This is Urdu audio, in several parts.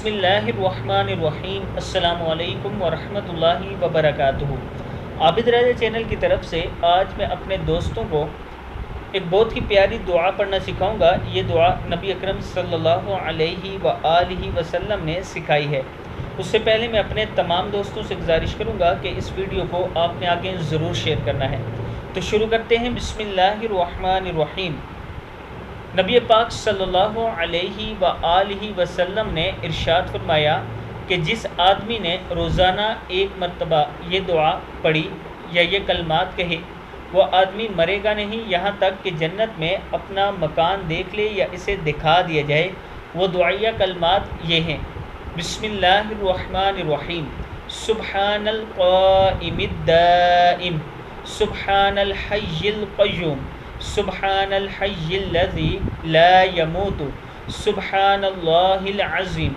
بسم اللہ الرحمن الرحیم۔ السلام علیکم ورحمۃ اللہ وبرکاتہ۔ عابد رضا چینل کی طرف سے آج میں اپنے دوستوں کو ایک بہت ہی پیاری دعا پڑھنا سکھاؤں گا۔ یہ دعا نبی اکرم صلی اللہ علیہ وآلہ وسلم نے سکھائی ہے۔ اس سے پہلے میں اپنے تمام دوستوں سے گزارش کروں گا کہ اس ویڈیو کو آپ نے آگے ضرور شیئر کرنا ہے۔ تو شروع کرتے ہیں۔ بسم اللہ الرحمن الرحیم۔ نبی پاک صلی اللہ علیہ وآلہ وسلم نے ارشاد فرمایا کہ جس آدمی نے روزانہ ایک مرتبہ یہ دعا پڑھی یا یہ کلمات کہے، وہ آدمی مرے گا نہیں یہاں تک کہ جنت میں اپنا مکان دیکھ لے یا اسے دکھا دیا جائے۔ وہ دعائیہ کلمات یہ ہیں: بسم اللہ الرحمن الرحیم، سبحان القائم الدائم، سبحان الحی القیوم، سبحان الحی الذی لا يموت، سبحان اللہ العظیم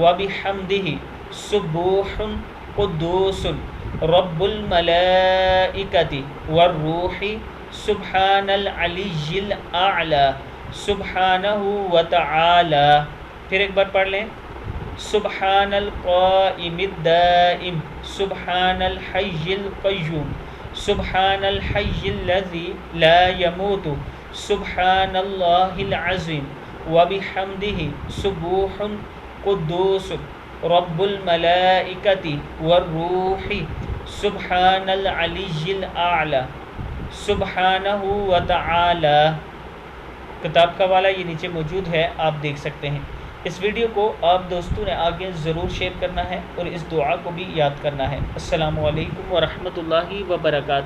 وبحمدہ، سبوح قدوس رب الملائکۃ والروح، سبحان العلی الاعلی سبحانہ وتعالی۔ پھر ایک بار پڑھ لیں۔ سبحان القائم الدائم، سبحان الحی القیوم، سبحان الحی الذی لا يموت، سبحان اللہ العظیم وبحمدہ، سبوح قدوس رب الملائکۃ والروح، سبحان العلی الاعلی سبحانہ وتعالی۔ کتاب کا حوالہ یہ نیچے موجود ہے، آپ دیکھ سکتے ہیں۔ اس ویڈیو کو آپ دوستوں نے آگے ضرور شیئر کرنا ہے اور اس دعا کو بھی یاد کرنا ہے۔ السلام علیکم ورحمۃ اللہ وبرکاتہ۔